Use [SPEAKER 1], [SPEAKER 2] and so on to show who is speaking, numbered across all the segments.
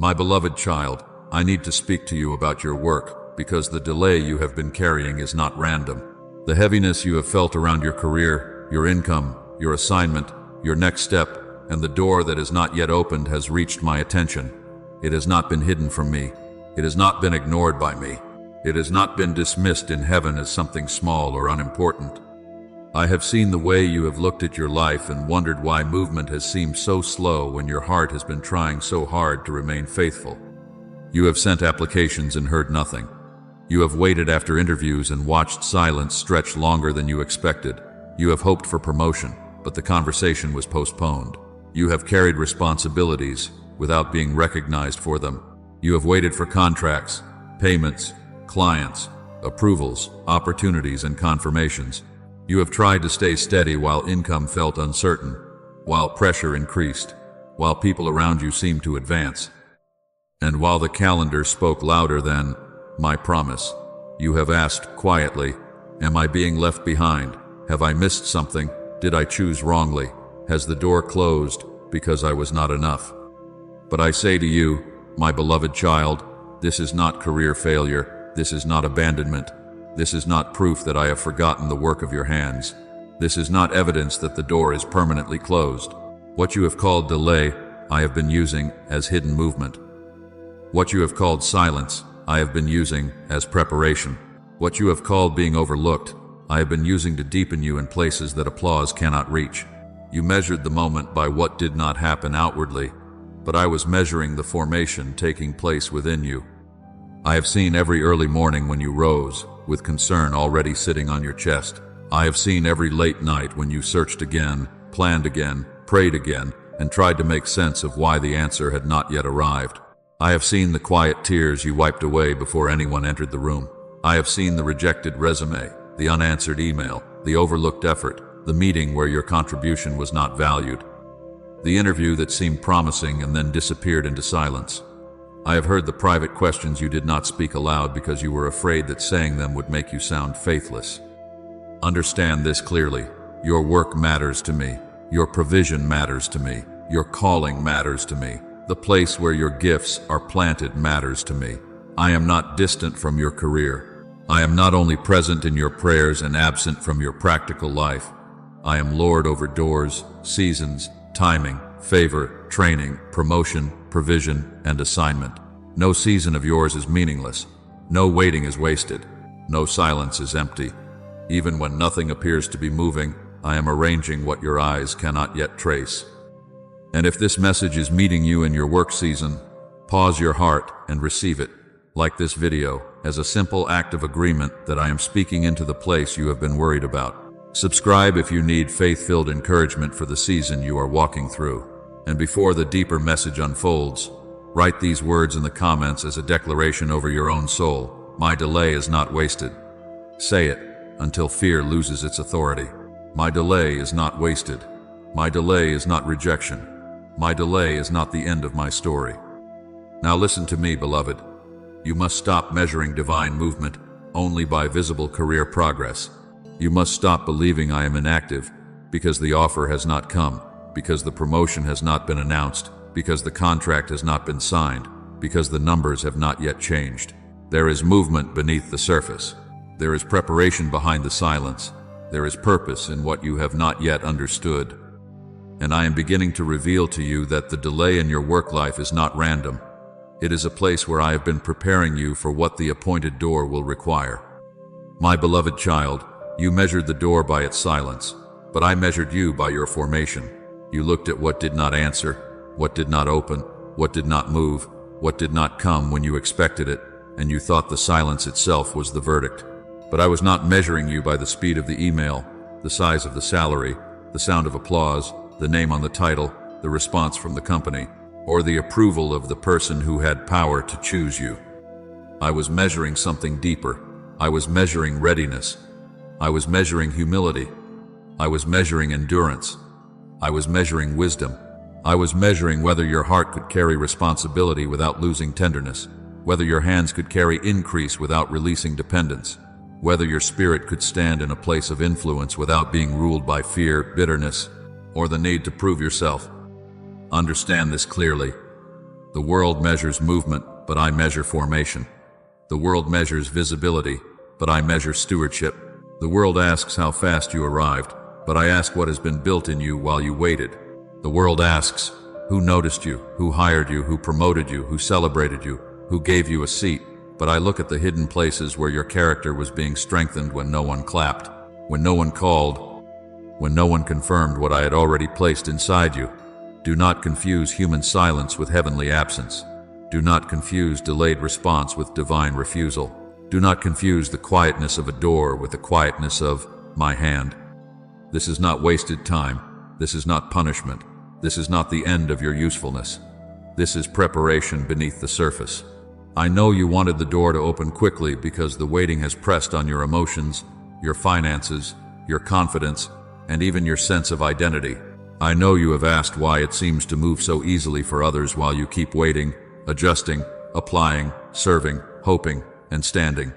[SPEAKER 1] My beloved child, I need to speak to you about your work, because the delay you have been carrying is not random. The heaviness you have felt around your career, your income, your assignment, your next step, and the door that is not yet opened has reached my attention. It has not been hidden from me. It has not been ignored by me. It has not been dismissed in heaven as something small or unimportant. I have seen the way you have looked at your life and wondered why movement has seemed so slow when your heart has been trying so hard to remain faithful. You have sent applications and heard nothing. You have waited after interviews and watched silence stretch longer than you expected. You have hoped for promotion, but the conversation was postponed. You have carried responsibilities without being recognized for them. You have waited for contracts, payments, clients, approvals, opportunities, and confirmations. You have tried to stay steady while income felt uncertain, while pressure increased, while people around you seemed to advance, and while the calendar spoke louder than my promise. You have asked quietly, am I being left behind? Have I missed something? Did I choose wrongly? Has the door closed because I was not enough? But I say to you, my beloved child, this is not career failure. This is not abandonment. This is not proof that I have forgotten the work of your hands. This is not evidence that the door is permanently closed. What you have called delay, I have been using as hidden movement. What you have called silence, I have been using as preparation. What you have called being overlooked, I have been using to deepen you in places that applause cannot reach. You measured the moment by what did not happen outwardly, but I was measuring the formation taking place within you. I have seen every early morning when you rose, with concern already sitting on your chest. I have seen every late night when you searched again, planned again, prayed again, and tried to make sense of why the answer had not yet arrived. I have seen the quiet tears you wiped away before anyone entered the room. I have seen the rejected resume, the unanswered email, the overlooked effort, the meeting where your contribution was not valued, the interview that seemed promising and then disappeared into silence. I have heard the private questions you did not speak aloud because you were afraid that saying them would make you sound faithless. Understand this clearly. Your work matters to me. Your provision matters to me. Your calling matters to me. The place where your gifts are planted matters to me. I am not distant from your career. I am not only present in your prayers and absent from your practical life. I am Lord over doors, seasons, timing, favor, training, promotion, provision, and assignment. No season of yours is meaningless. No waiting is wasted. No silence is empty. Even when nothing appears to be moving, I am arranging what your eyes cannot yet trace. And if this message is meeting you in your work season, pause your heart and receive it, like this video, as a simple act of agreement that I am speaking into the place you have been worried about. Subscribe if you need faith-filled encouragement for the season you are walking through. And before the deeper message unfolds, write these words in the comments as a declaration over your own soul. My delay is not wasted. Say it until fear loses its authority. My delay is not wasted. My delay is not rejection. My delay is not the end of my story. Now listen to me, beloved. You must stop measuring divine movement only by visible career progress. You must stop believing I am inactive because the offer has not come, because the promotion has not been announced, because the contract has not been signed, because the numbers have not yet changed. There is movement beneath the surface. There is preparation behind the silence. There is purpose in what you have not yet understood. And I am beginning to reveal to you that the delay in your work life is not random. It is a place where I have been preparing you for what the appointed door will require. My beloved child, you measured the door by its silence, but I measured you by your formation. You looked at what did not answer, what did not open, what did not move, what did not come when you expected it, and you thought the silence itself was the verdict. But I was not measuring you by the speed of the email, the size of the salary, the sound of applause, the name on the title, the response from the company, or the approval of the person who had power to choose you. I was measuring something deeper. I was measuring readiness. I was measuring humility. I was measuring endurance. I was measuring wisdom. I was measuring whether your heart could carry responsibility without losing tenderness, whether your hands could carry increase without releasing dependence, whether your spirit could stand in a place of influence without being ruled by fear, bitterness, or the need to prove yourself. Understand this clearly. The world measures movement, but I measure formation. The world measures visibility, but I measure stewardship. The world asks how fast you arrived, but I ask what has been built in you while you waited. The world asks, who noticed you, who hired you, who promoted you, who celebrated you, who gave you a seat, but I look at the hidden places where your character was being strengthened when no one clapped, when no one called, when no one confirmed what I had already placed inside you. Do not confuse human silence with heavenly absence. Do not confuse delayed response with divine refusal. Do not confuse the quietness of a door with the quietness of my hand. This is not wasted time. This is not punishment. This is not the end of your usefulness. This is preparation beneath the surface. I know you wanted the door to open quickly because the waiting has pressed on your emotions, your finances, your confidence, and even your sense of identity. I know you have asked why it seems to move so easily for others while you keep waiting, adjusting, applying, serving, hoping, and standing.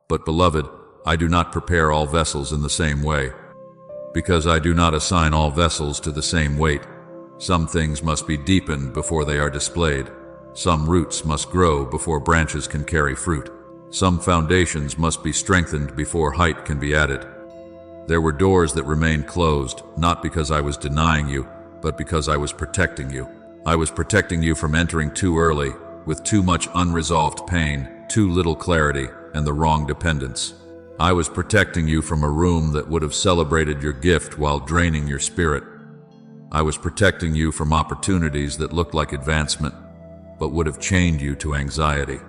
[SPEAKER 1] But beloved, I do not prepare all vessels in the same way, because I do not assign all vessels to the same weight. Some things must be deepened before they are displayed. Some roots must grow before branches can carry fruit. Some foundations must be strengthened before height can be added. There were doors that remained closed, not because I was denying you, but because I was protecting you. I was protecting you from entering too early, with too much unresolved pain, too little clarity, and the wrong dependence. I was protecting you from a room that would have celebrated your gift while draining your spirit. I was protecting you from opportunities that looked like advancement, but would have chained you to anxiety.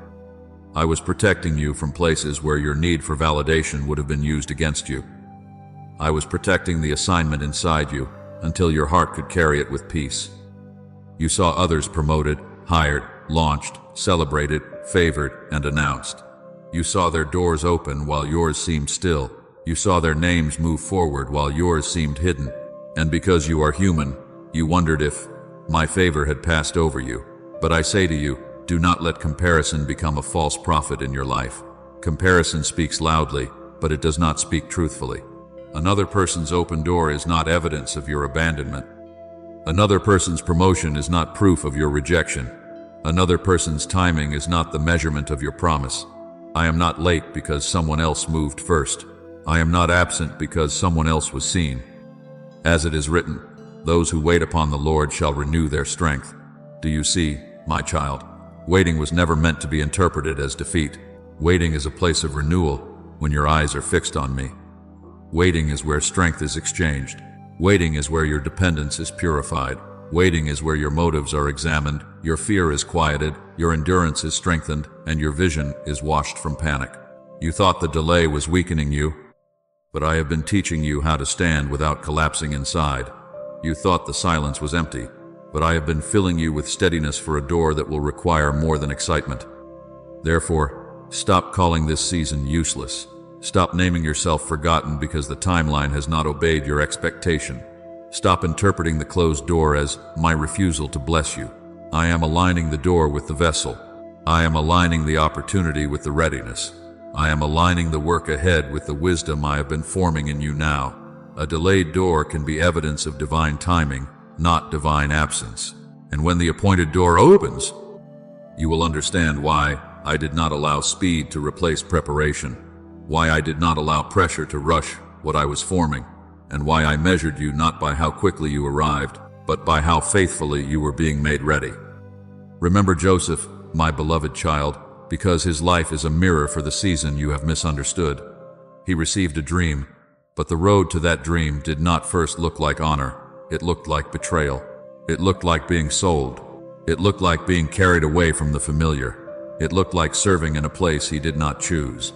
[SPEAKER 1] I was protecting you from places where your need for validation would have been used against you. I was protecting the assignment inside you until your heart could carry it with peace. You saw others promoted, hired, launched, celebrated, favored, and announced. You saw their doors open while yours seemed still. You saw their names move forward while yours seemed hidden. And because you are human, you wondered if my favor had passed over you. But I say to you, do not let comparison become a false prophet in your life. Comparison speaks loudly, but it does not speak truthfully. Another person's open door is not evidence of your abandonment. Another person's promotion is not proof of your rejection. Another person's timing is not the measurement of your promise. I am not late because someone else moved first. I am not absent because someone else was seen. As it is written, those who wait upon the Lord shall renew their strength. Do you see, my child? Waiting was never meant to be interpreted as defeat. Waiting is a place of renewal when your eyes are fixed on me. Waiting is where strength is exchanged. Waiting is where your dependence is purified. Waiting is where your motives are examined, your fear is quieted, your endurance is strengthened, and your vision is washed from panic. You thought the delay was weakening you, but I have been teaching you how to stand without collapsing inside. You thought the silence was empty, but I have been filling you with steadiness for a door that will require more than excitement. Therefore, stop calling this season useless. Stop naming yourself forgotten because the timeline has not obeyed your expectation. Stop interpreting the closed door as my refusal to bless you. I am aligning the door with the vessel. I am aligning the opportunity with the readiness. I am aligning the work ahead with the wisdom I have been forming in you now. A delayed door can be evidence of divine timing, not divine absence. And when the appointed door opens, you will understand why I did not allow speed to replace preparation, why I did not allow pressure to rush what I was forming, and why I measured you not by how quickly you arrived, but by how faithfully you were being made ready. Remember Joseph, my beloved child, because his life is a mirror for the season you have misunderstood. He received a dream, but the road to that dream did not first look like honor. It looked like betrayal. It looked like being sold. It looked like being carried away from the familiar. It looked like serving in a place he did not choose.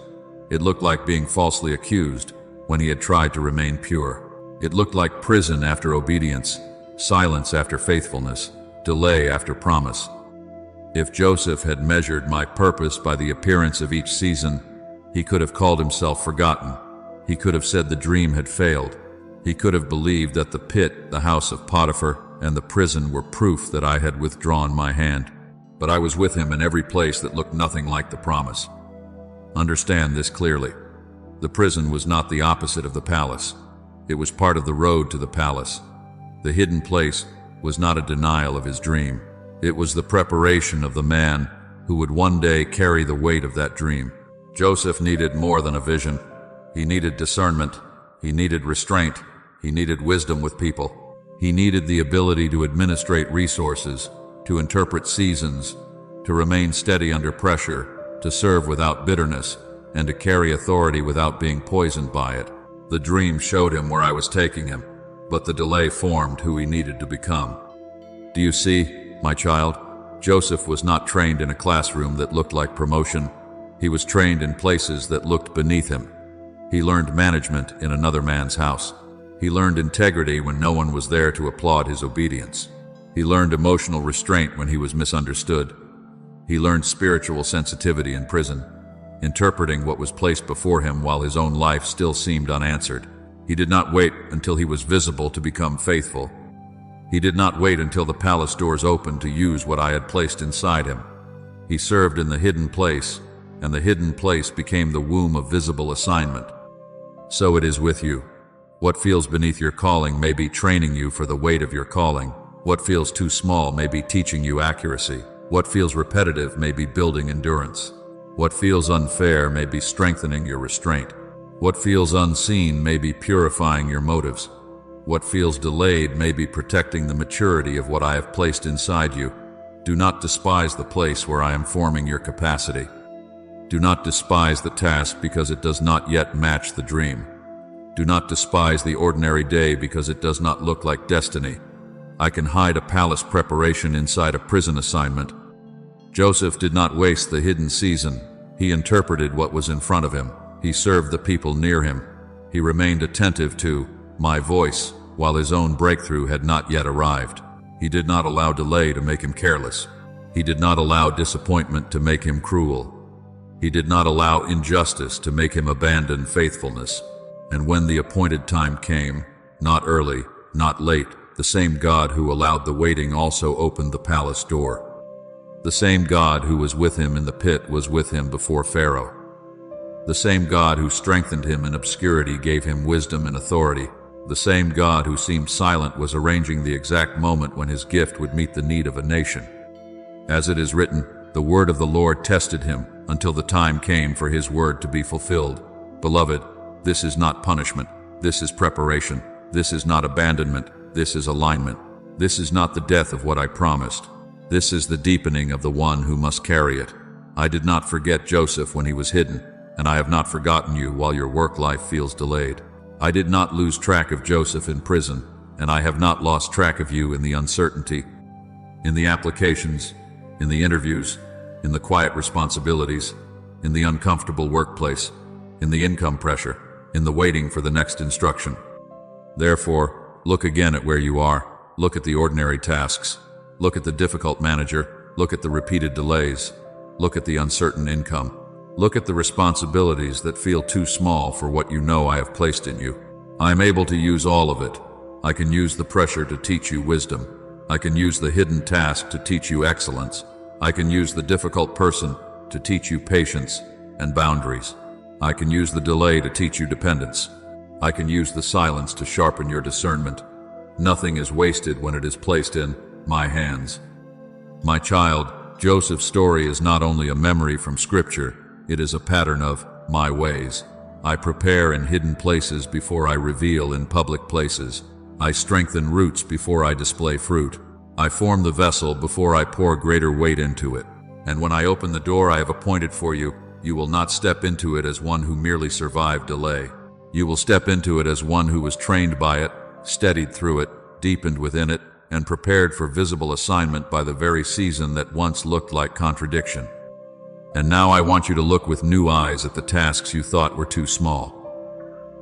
[SPEAKER 1] It looked like being falsely accused when he had tried to remain pure. It looked like prison after obedience, silence after faithfulness, delay after promise. If Joseph had measured my purpose by the appearance of each season, he could have called himself forgotten. He could have said the dream had failed. He could have believed that the pit, the house of Potiphar, and the prison were proof that I had withdrawn my hand. But I was with him in every place that looked nothing like the promise. Understand this clearly. The prison was not the opposite of the palace. It was part of the road to the palace. The hidden place was not a denial of his dream. It was the preparation of the man who would one day carry the weight of that dream. Joseph needed more than a vision. He needed discernment. He needed restraint. He needed wisdom with people. He needed the ability to administrate resources, to interpret seasons, to remain steady under pressure, to serve without bitterness, and to carry authority without being poisoned by it. The dream showed him where I was taking him, but the delay formed who he needed to become. Do you see, my child? Joseph was not trained in a classroom that looked like promotion. He was trained in places that looked beneath him. He learned management in another man's house. He learned integrity when no one was there to applaud his obedience. He learned emotional restraint when he was misunderstood. He learned spiritual sensitivity in prison, interpreting what was placed before him while his own life still seemed unanswered. He did not wait until he was visible to become faithful. He did not wait until the palace doors opened to use what I had placed inside him. He served in the hidden place, and the hidden place became the womb of visible assignment. So it is with you. What feels beneath your calling may be training you for the weight of your calling. What feels too small may be teaching you accuracy. What feels repetitive may be building endurance. What feels unfair may be strengthening your restraint. What feels unseen may be purifying your motives. What feels delayed may be protecting the maturity of what I have placed inside you. Do not despise the place where I am forming your capacity. Do not despise the task because it does not yet match the dream. Do not despise the ordinary day because it does not look like destiny. I can hide a palace preparation inside a prison assignment. Joseph did not waste the hidden season. He interpreted what was in front of him. He served the people near him. He remained attentive to my voice while his own breakthrough had not yet arrived. He did not allow delay to make him careless. He did not allow disappointment to make him cruel. He did not allow injustice to make him abandon faithfulness. And when the appointed time came, not early, not late, the same God who allowed the waiting also opened the palace door. The same God who was with him in the pit was with him before Pharaoh. The same God who strengthened him in obscurity gave him wisdom and authority. The same God who seemed silent was arranging the exact moment when his gift would meet the need of a nation. As it is written, the word of the Lord tested him until the time came for his word to be fulfilled. Beloved, this is not punishment. This is preparation. This is not abandonment. This is alignment. This is not the death of what I promised. This is the deepening of the one who must carry it. I did not forget Joseph when he was hidden, and I have not forgotten you while your work life feels delayed. I did not lose track of Joseph in prison, and I have not lost track of you in the uncertainty, in the applications, in the interviews, in the quiet responsibilities, in the uncomfortable workplace, in the income pressure, in the waiting for the next instruction. Therefore, look again at where you are. Look at the ordinary tasks. Look at the difficult manager. Look at the repeated delays. Look at the uncertain income. Look at the responsibilities that feel too small for what you know I have placed in you. I am able to use all of it. I can use the pressure to teach you wisdom. I can use the hidden task to teach you excellence. I can use the difficult person to teach you patience and boundaries. I can use the delay to teach you dependence. I can use the silence to sharpen your discernment. Nothing is wasted when it is placed in my hands. My child, Joseph's story is not only a memory from Scripture, it is a pattern of my ways. I prepare in hidden places before I reveal in public places. I strengthen roots before I display fruit. I form the vessel before I pour greater weight into it. And when I open the door I have appointed for you, you will not step into it as one who merely survived delay. You will step into it as one who was trained by it, steadied through it, deepened within it, and prepared for visible assignment by the very season that once looked like contradiction. And now I want you to look with new eyes at the tasks you thought were too small.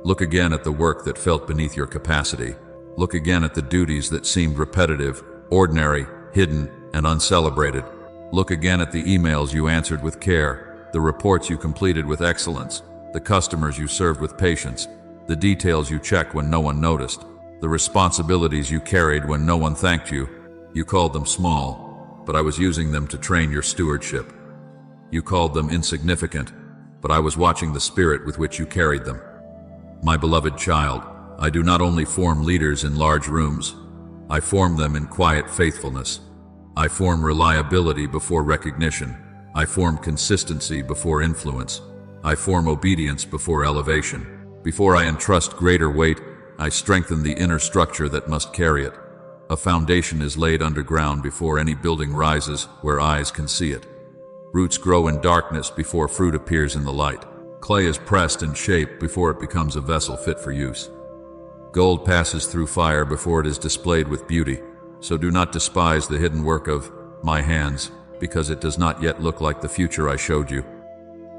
[SPEAKER 1] Look again at the work that felt beneath your capacity. Look again at the duties that seemed repetitive, ordinary, hidden, and uncelebrated. Look again at the emails you answered with care, the reports you completed with excellence, the customers you served with patience, the details you checked when no one noticed, the responsibilities you carried when no one thanked you. You called them small, but I was using them to train your stewardship. You called them insignificant, but I was watching the spirit with which you carried them. My beloved child, I do not only form leaders in large rooms, I form them in quiet faithfulness. I form reliability before recognition. I form consistency before influence. I form obedience before elevation. Before I entrust greater weight, I strengthen the inner structure that must carry it. A foundation is laid underground before any building rises where eyes can see it. Roots grow in darkness before fruit appears in the light. Clay is pressed and shaped before it becomes a vessel fit for use. Gold passes through fire before it is displayed with beauty. So do not despise the hidden work of my hands, because it does not yet look like the future I showed you.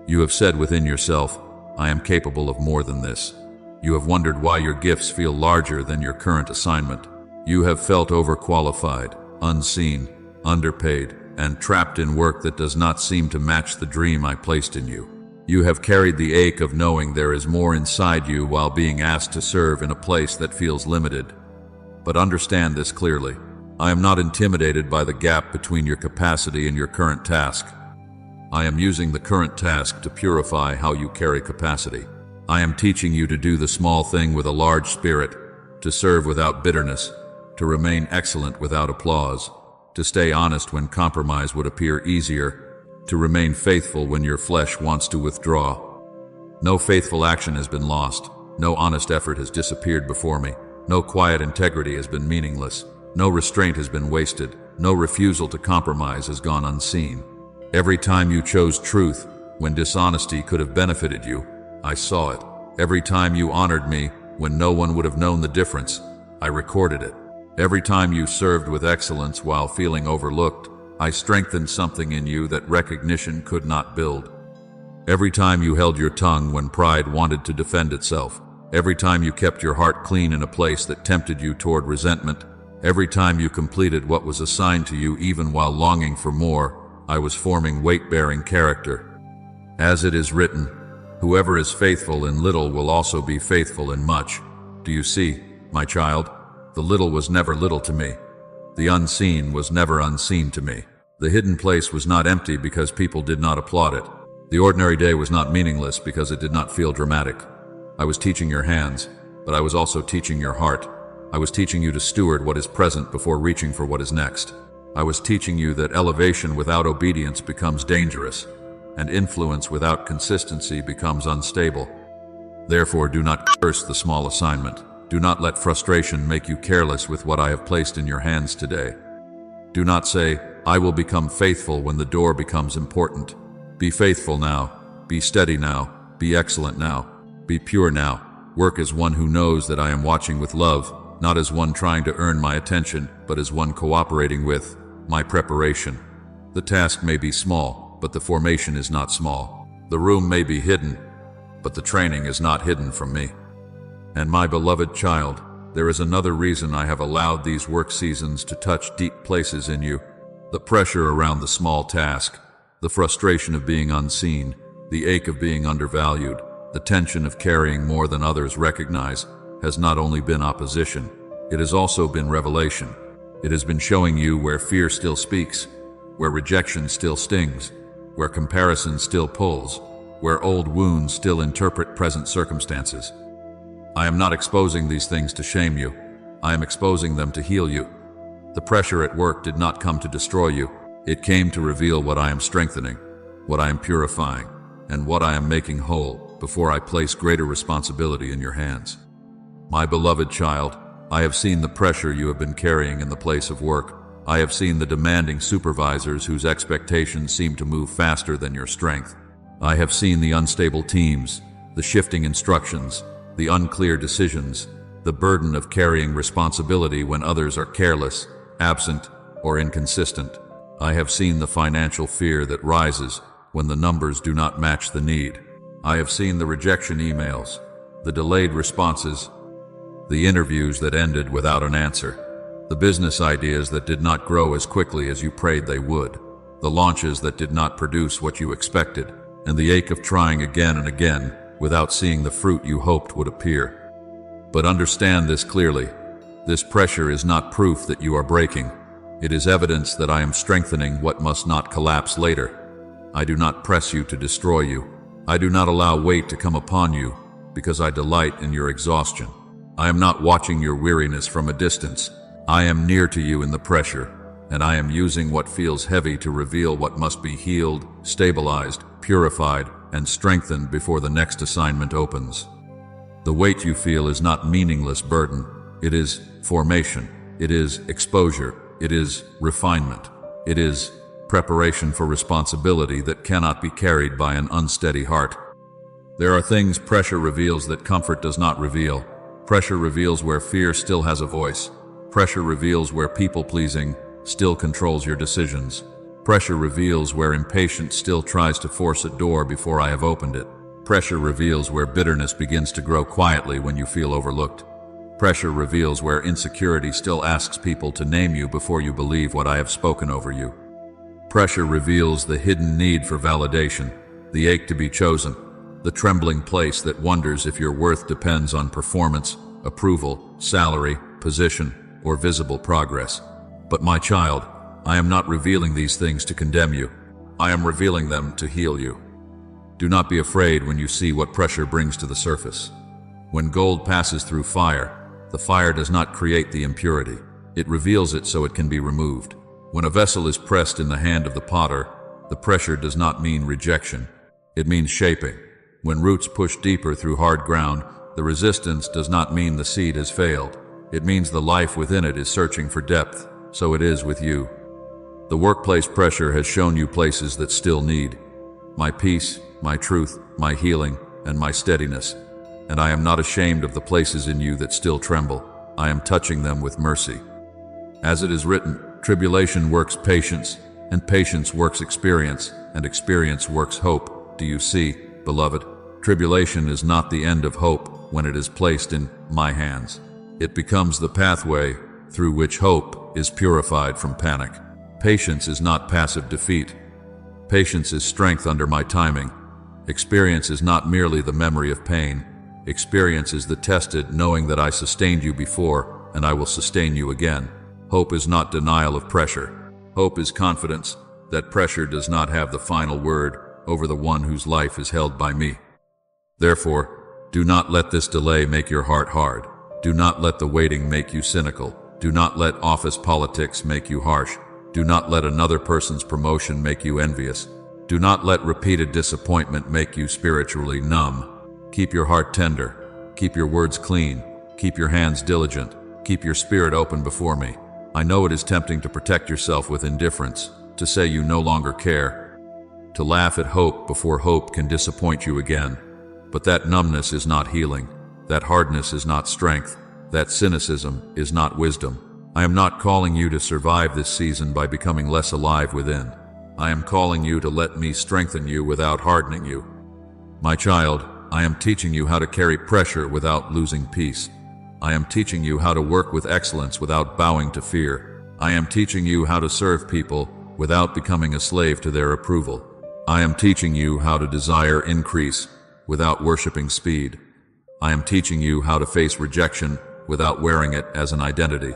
[SPEAKER 1] You have said within yourself, I am capable of more than this. You have wondered why your gifts feel larger than your current assignment. You have felt overqualified, unseen, underpaid, and trapped in work that does not seem to match the dream I placed in you. You have carried the ache of knowing there is more inside you while being asked to serve in a place that feels limited. But understand this clearly. I am not intimidated by the gap between your capacity and your current task. I am using the current task to purify how you carry capacity. I am teaching you to do the small thing with a large spirit, to serve without bitterness, to remain excellent without applause, to stay honest when compromise would appear easier, to remain faithful when your flesh wants to withdraw. No faithful action has been lost. No honest effort has disappeared before me. No quiet integrity has been meaningless. No restraint has been wasted. No refusal to compromise has gone unseen. Every time you chose truth, when dishonesty could have benefited you, I saw it. Every time you honored me, when no one would have known the difference, I recorded it. Every time you served with excellence while feeling overlooked, I strengthened something in you that recognition could not build. Every time you held your tongue when pride wanted to defend itself, every time you kept your heart clean in a place that tempted you toward resentment, every time you completed what was assigned to you even while longing for more, I was forming weight-bearing character. As it is written, whoever is faithful in little will also be faithful in much. Do you see, my child? The little was never little to me. The unseen was never unseen to me. The hidden place was not empty because people did not applaud it. The ordinary day was not meaningless because it did not feel dramatic. I was teaching your hands, but I was also teaching your heart. I was teaching you to steward what is present before reaching for what is next. I was teaching you that elevation without obedience becomes dangerous, and influence without consistency becomes unstable. Therefore, do not curse the small assignment. Do not let frustration make you careless with what I have placed in your hands today. Do not say, I will become faithful when the door becomes important. Be faithful now. Be steady now. Be excellent now. Be pure now. Work as one who knows that I am watching with love, not as one trying to earn my attention, but as one cooperating with my preparation. The task may be small, but the formation is not small. The room may be hidden, but the training is not hidden from me. And my beloved child, there is another reason I have allowed these work seasons to touch deep places in you. The pressure around the small task, the frustration of being unseen, the ache of being undervalued, the tension of carrying more than others recognize, has not only been opposition, it has also been revelation. It has been showing you where fear still speaks, where rejection still stings, where comparison still pulls, where old wounds still interpret present circumstances. I am not exposing these things to shame you. I am exposing them to heal you. The pressure at work did not come to destroy you. It came to reveal what I am strengthening, what I am purifying, and what I am making whole before I place greater responsibility in your hands. My beloved child, I have seen the pressure you have been carrying in the place of work. I have seen the demanding supervisors whose expectations seem to move faster than your strength. I have seen the unstable teams, the shifting instructions, the unclear decisions, the burden of carrying responsibility when others are careless, absent, or inconsistent. I have seen the financial fear that rises when the numbers do not match the need. I have seen the rejection emails, the delayed responses, the interviews that ended without an answer, the business ideas that did not grow as quickly as you prayed they would, the launches that did not produce what you expected, and the ache of trying again and again without seeing the fruit you hoped would appear. But understand this clearly. This pressure is not proof that you are breaking. It is evidence that I am strengthening what must not collapse later. I do not press you to destroy you. I do not allow weight to come upon you, because I delight in your exhaustion. I am not watching your weariness from a distance. I am near to you in the pressure, and I am using what feels heavy to reveal what must be healed, stabilized, purified, and strengthened before the next assignment opens. The weight you feel is not meaningless burden. It is formation. It is exposure. It is refinement. It is preparation for responsibility that cannot be carried by an unsteady heart. There are things pressure reveals that comfort does not reveal. Pressure reveals where fear still has a voice. Pressure reveals where people-pleasing still controls your decisions. Pressure reveals where impatience still tries to force a door before I have opened it. Pressure reveals where bitterness begins to grow quietly when you feel overlooked. Pressure reveals where insecurity still asks people to name you before you believe what I have spoken over you. Pressure reveals the hidden need for validation, the ache to be chosen, the trembling place that wonders if your worth depends on performance, approval, salary, position, or visible progress. But my child, I am not revealing these things to condemn you. I am revealing them to heal you. Do not be afraid when you see what pressure brings to the surface. When gold passes through fire, the fire does not create the impurity. It reveals it so it can be removed. When a vessel is pressed in the hand of the potter, the pressure does not mean rejection. It means shaping. When roots push deeper through hard ground, the resistance does not mean the seed has failed. It means the life within it is searching for depth. So it is with you. The workplace pressure has shown you places that still need my peace, my truth, my healing, and my steadiness. And I am not ashamed of the places in you that still tremble. I am touching them with mercy. As it is written, tribulation works patience, and patience works experience, and experience works hope. Do you see, beloved? Tribulation is not the end of hope when it is placed in my hands. It becomes the pathway through which hope is purified from panic. Patience is not passive defeat. Patience is strength under my timing. Experience is not merely the memory of pain. Experience is the tested knowing that I sustained you before, and I will sustain you again. Hope is not denial of pressure. Hope is confidence that pressure does not have the final word over the one whose life is held by me. Therefore, do not let this delay make your heart hard. Do not let the waiting make you cynical. Do not let office politics make you harsh. Do not let another person's promotion make you envious. Do not let repeated disappointment make you spiritually numb. Keep your heart tender. Keep your words clean. Keep your hands diligent. Keep your spirit open before me. I know it is tempting to protect yourself with indifference, to say you no longer care, to laugh at hope before hope can disappoint you again. But that numbness is not healing. That hardness is not strength. That cynicism is not wisdom. I am not calling you to survive this season by becoming less alive within. I am calling you to let me strengthen you without hardening you. My child, I am teaching you how to carry pressure without losing peace. I am teaching you how to work with excellence without bowing to fear. I am teaching you how to serve people without becoming a slave to their approval. I am teaching you how to desire increase without worshiping speed. I am teaching you how to face rejection without wearing it as an identity.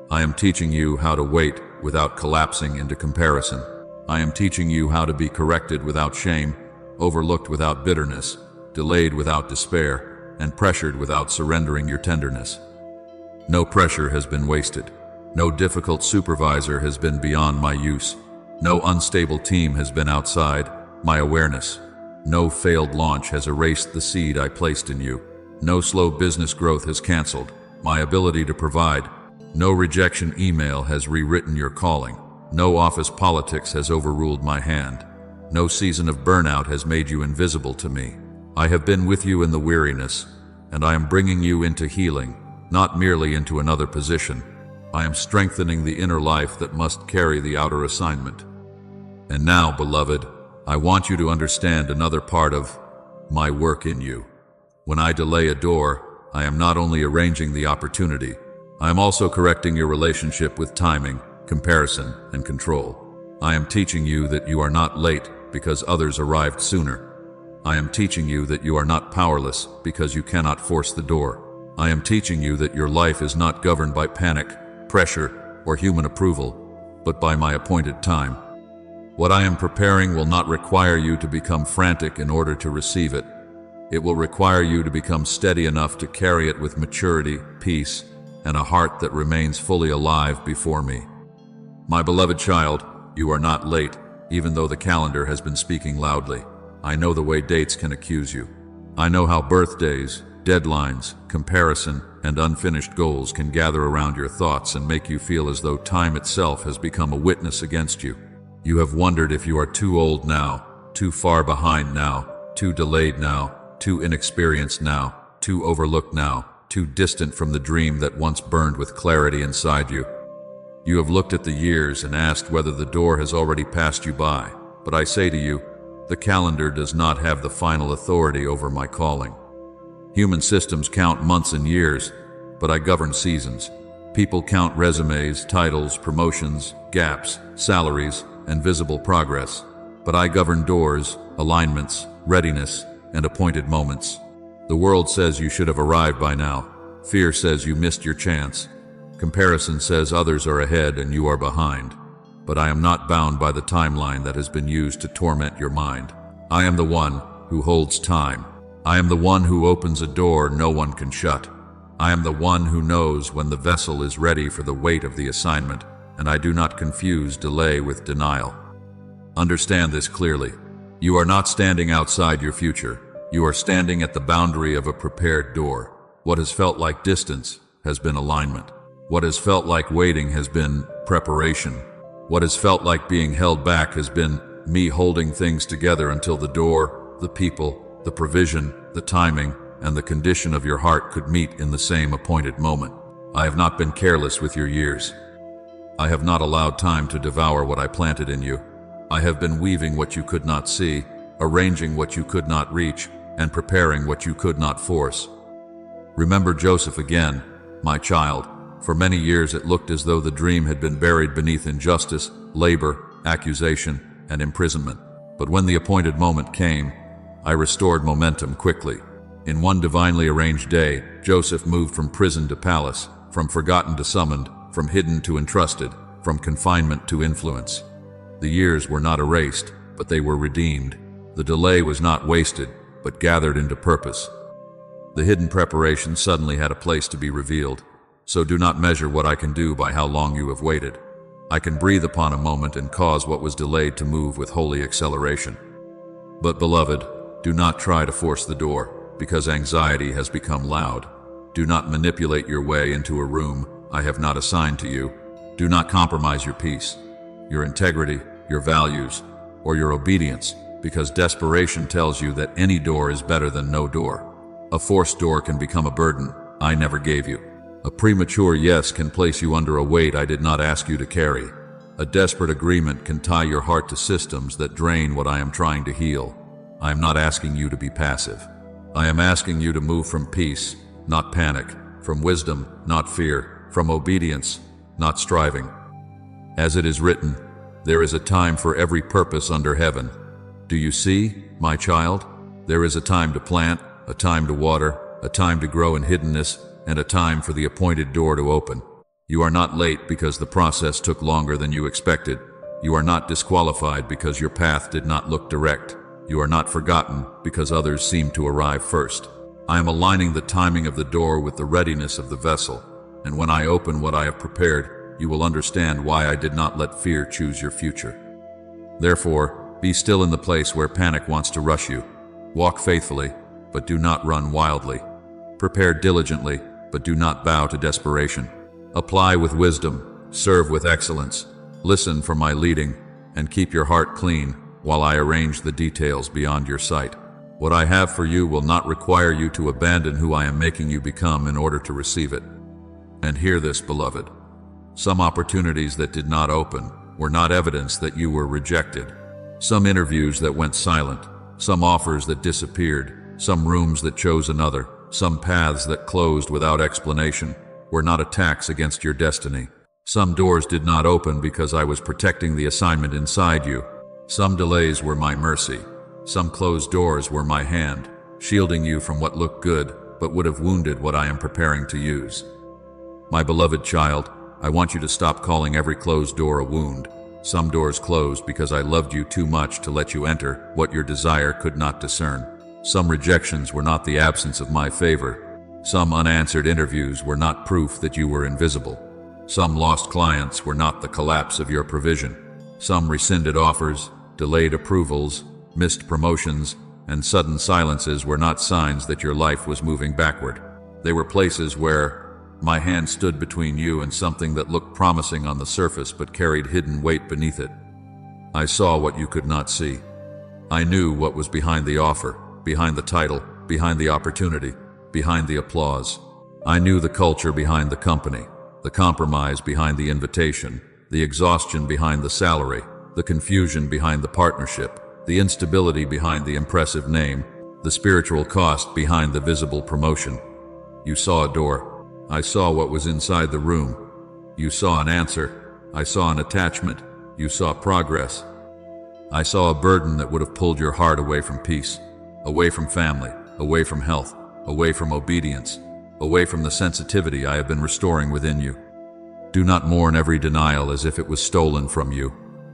[SPEAKER 1] I am teaching you how to wait without collapsing into comparison. I am teaching you how to be corrected without shame, overlooked without bitterness, delayed without despair, and pressured without surrendering your tenderness. No pressure has been wasted. No difficult supervisor has been beyond my use. No unstable team has been outside my awareness. No failed launch has erased the seed I placed in you. No slow business growth has canceled my ability to provide. No rejection email has rewritten your calling. No office politics has overruled my hand. No season of burnout has made you invisible to me. I have been with you in the weariness, and I am bringing you into healing, not merely into another position. I am strengthening the inner life that must carry the outer assignment. And now, beloved, I want you to understand another part of my work in you. When I delay a door, I am not only arranging the opportunity, I am also correcting your relationship with timing, comparison, and control. I am teaching you that you are not late because others arrived sooner. I am teaching you that you are not powerless because you cannot force the door. I am teaching you that your life is not governed by panic, pressure, or human approval, but by my appointed time. What I am preparing will not require you to become frantic in order to receive it. It will require you to become steady enough to carry it with maturity, peace, and a heart that remains fully alive before me. My beloved child, you are not late, even though the calendar has been speaking loudly. I know the way dates can accuse you. I know how birthdays, deadlines, comparison, and unfinished goals can gather around your thoughts and make you feel as though time itself has become a witness against you. You have wondered if you are too old now, too far behind now, too delayed now, too inexperienced now, too overlooked now, too distant from the dream that once burned with clarity inside you. You have looked at the years and asked whether the door has already passed you by, but I say to you, the calendar does not have the final authority over my calling. Human systems count months and years, but I govern seasons. People count resumes, titles, promotions, gaps, salaries, and visible progress, but I govern doors, alignments, readiness, and appointed moments. The world says you should have arrived by now. Fear says you missed your chance. Comparison says others are ahead and you are behind. But I am not bound by the timeline that has been used to torment your mind. I am the one who holds time. I am the one who opens a door no one can shut. I am the one who knows when the vessel is ready for the weight of the assignment, and I do not confuse delay with denial. Understand this clearly. You are not standing outside your future. You are standing at the boundary of a prepared door. What has felt like distance has been alignment. What has felt like waiting has been preparation. What has felt like being held back has been me holding things together until the door, the people, the provision, the timing, and the condition of your heart could meet in the same appointed moment. I have not been careless with your years. I have not allowed time to devour what I planted in you. I have been weaving what you could not see, arranging what you could not reach, and preparing what you could not force. Remember Joseph again, my child. For many years it looked as though the dream had been buried beneath injustice, labor, accusation, and imprisonment. But when the appointed moment came, I restored momentum quickly. In one divinely arranged day, Joseph moved from prison to palace, from forgotten to summoned, from hidden to entrusted, from confinement to influence. The years were not erased, but they were redeemed. The delay was not wasted, but gathered into purpose. The hidden preparation suddenly had a place to be revealed. So do not measure what I can do by how long you have waited. I can breathe upon a moment and cause what was delayed to move with holy acceleration. But beloved, do not try to force the door, because anxiety has become loud. Do not manipulate your way into a room I have not assigned to you. Do not compromise your peace, your integrity, your values, or your obedience, because desperation tells you that any door is better than no door. A forced door can become a burden I never gave you. A premature yes can place you under a weight I did not ask you to carry. A desperate agreement can tie your heart to systems that drain what I am trying to heal. I am not asking you to be passive. I am asking you to move from peace, not panic, from wisdom, not fear, from obedience, not striving. As it is written, there is a time for every purpose under heaven. Do you see, my child? There is a time to plant, a time to water, a time to grow in hiddenness, and a time for the appointed door to open. You are not late because the process took longer than you expected. You are not disqualified because your path did not look direct. You are not forgotten because others seemed to arrive first. I am aligning the timing of the door with the readiness of the vessel, and when I open what I have prepared, you will understand why I did not let fear choose your future. Therefore, be still in the place where panic wants to rush you. Walk faithfully, but do not run wildly. Prepare diligently, but do not bow to desperation. Apply with wisdom, serve with excellence, listen for my leading, and keep your heart clean while I arrange the details beyond your sight. What I have for you will not require you to abandon who I am making you become in order to receive it. And hear this, beloved. Some opportunities that did not open were not evidence that you were rejected. Some interviews that went silent, some offers that disappeared, some rooms that chose another, some paths that closed without explanation were not attacks against your destiny. Some doors did not open because I was protecting the assignment inside you. Some delays were my mercy. Some closed doors were my hand, shielding you from what looked good but would have wounded what I am preparing to use. My beloved child, I want you to stop calling every closed door a wound. Some doors closed because I loved you too much to let you enter what your desire could not discern. Some rejections were not the absence of my favor. Some unanswered interviews were not proof that you were invisible. Some lost clients were not the collapse of your provision. Some rescinded offers, delayed approvals, missed promotions, and sudden silences were not signs that your life was moving backward. They were places where my hand stood between you and something that looked promising on the surface but carried hidden weight beneath it. I saw what you could not see. I knew what was behind the offer, behind the title, behind the opportunity, behind the applause. I knew the culture behind the company, the compromise behind the invitation, the exhaustion behind the salary, the confusion behind the partnership, the instability behind the impressive name, the spiritual cost behind the visible promotion. You saw a door. I saw what was inside the room. You saw an answer. I saw an attachment. You saw progress. I saw a burden that would have pulled your heart away from peace, away from family, away from health, away from obedience, away from the sensitivity I have been restoring within you. Do not mourn every denial as if it was stolen from you.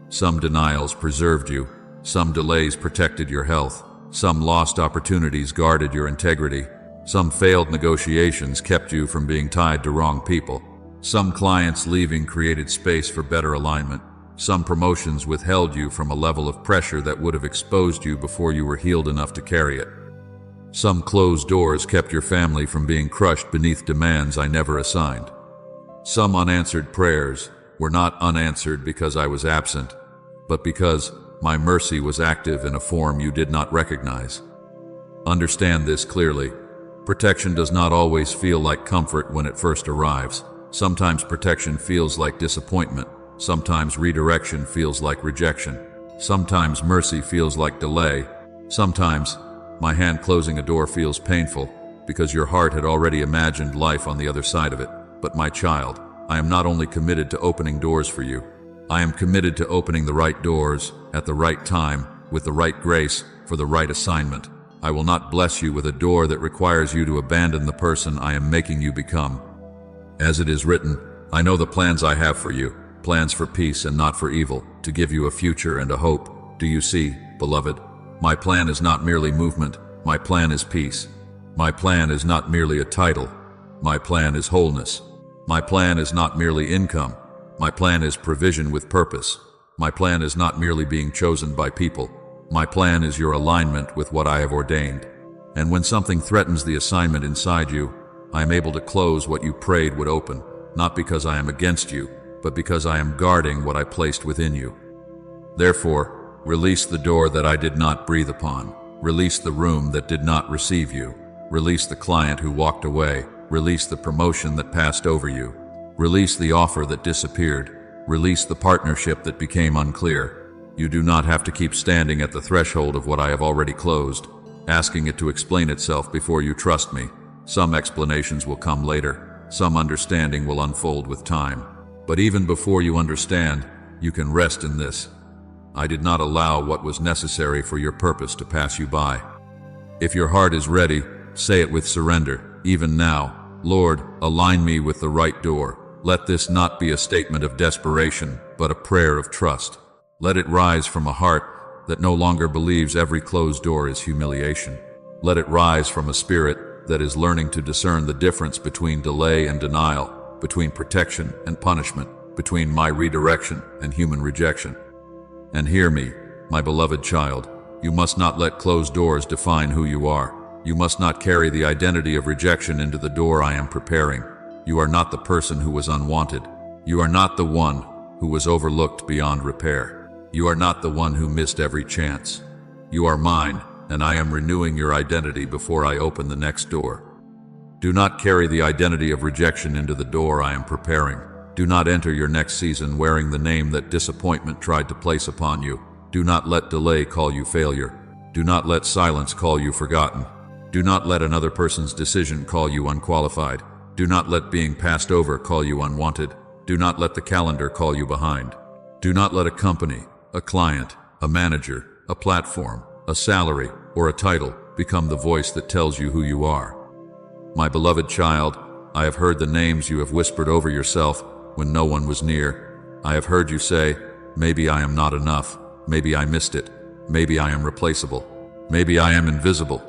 [SPEAKER 1] Some denials preserved you. Some delays protected your health. Some lost opportunities guarded your integrity. Some failed negotiations kept you from being tied to wrong people. Some clients leaving created space for better alignment. Some promotions withheld you from a level of pressure that would have exposed you before you were healed enough to carry it. Some closed doors kept your family from being crushed beneath demands I never assigned. Some unanswered prayers were not unanswered because I was absent, but because my mercy was active in a form you did not recognize. Understand this clearly. Protection does not always feel like comfort when it first arrives. Sometimes protection feels like disappointment. Sometimes redirection feels like rejection. Sometimes mercy feels like delay. Sometimes my hand closing a door feels painful because your heart had already imagined life on the other side of it. But my child, I am not only committed to opening doors for you, I am committed to opening the right doors at the right time with the right grace for the right assignment. I will not bless you with a door that requires you to abandon the person I am making you become. As it is written, I know the plans I have for you, plans for peace and not for evil, to give you a future and a hope. Do you see, beloved? My plan is not merely movement. My plan is peace. My plan is not merely a title. My plan is wholeness. My plan is not merely income. My plan is provision with purpose. My plan is not merely being chosen by people. My plan is your alignment with what I have ordained. And when something threatens the assignment inside you, I am able to close what you prayed would open, not because I am against you, but because I am guarding what I placed within you. Therefore, release the door that I did not breathe upon. Release the room that did not receive you. Release the client who walked away. Release the promotion that passed over you. Release the offer that disappeared. Release the partnership that became unclear. You do not have to keep standing at the threshold of what I have already closed, asking it to explain itself before you trust me. Some explanations will come later. Some understanding will unfold with time. But even before you understand, you can rest in this. I did not allow what was necessary for your purpose to pass you by. If your heart is ready, say it with surrender, even now. Lord, align me with the right door. Let this not be a statement of desperation, but a prayer of trust. Let it rise from a heart that no longer believes every closed door is humiliation. Let it rise from a spirit that is learning to discern the difference between delay and denial, between protection and punishment, between my redirection and human rejection. And hear me, my beloved child, you must not let closed doors define who you are. You must not carry the identity of rejection into the door I am preparing. You are not the person who was unwanted. You are not the one who was overlooked beyond repair. You are not the one who missed every chance. You are mine, and I am renewing your identity before I open the next door. Do not carry the identity of rejection into the door I am preparing. Do not enter your next season wearing the name that disappointment tried to place upon you. Do not let delay call you failure. Do not let silence call you forgotten. Do not let another person's decision call you unqualified. Do not let being passed over call you unwanted. Do not let the calendar call you behind. Do not let a company, a client, a manager, a platform, a salary, or a title become the voice that tells you who you are. My beloved child, I have heard the names you have whispered over yourself when no one was near. I have heard you say, maybe I am not enough, maybe I missed it, maybe I am replaceable, maybe I am invisible,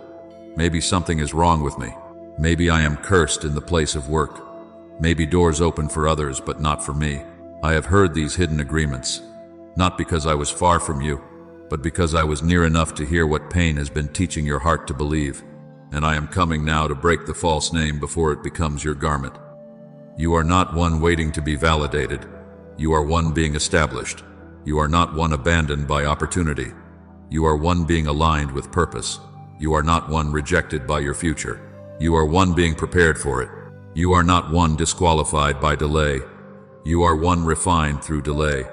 [SPEAKER 1] maybe something is wrong with me, maybe I am cursed in the place of work. Maybe doors open for others, but not for me. I have heard these hidden agreements, not because I was far from you, but because I was near enough to hear what pain has been teaching your heart to believe. And I am coming now to break the false name before it becomes your garment. You are not one waiting to be validated. You are one being established. You are not one abandoned by opportunity. You are one being aligned with purpose. You are not one rejected by your future. You are one being prepared for it. You are not one disqualified by delay. You are one refined through delay.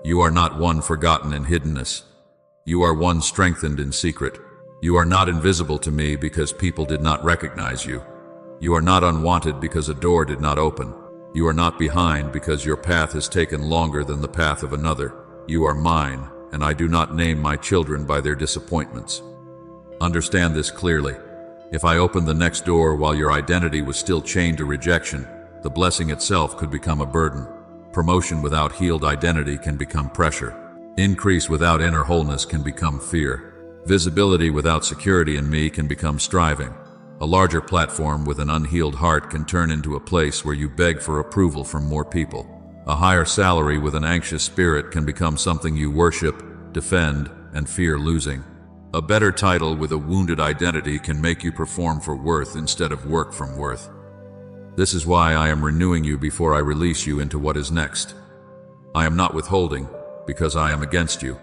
[SPEAKER 1] You are not one forgotten in hiddenness. You are one strengthened in secret. You are not invisible to me because people did not recognize you. You are not unwanted because a door did not open. You are not behind because your path has taken longer than the path of another. You are mine, and I do not name my children by their disappointments. Understand this clearly. If I opened the next door while your identity was still chained to rejection, the blessing itself could become a burden. Promotion without healed identity can become pressure. Increase without inner wholeness can become fear. Visibility without security in me can become striving. A larger platform with an unhealed heart can turn into a place where you beg for approval from more people. A higher salary with an anxious spirit can become something you worship, defend, and fear losing. A better title with a wounded identity can make you perform for worth instead of work from worth. This is why I am renewing you before I release you into what is next. I am not withholding, because I am against you.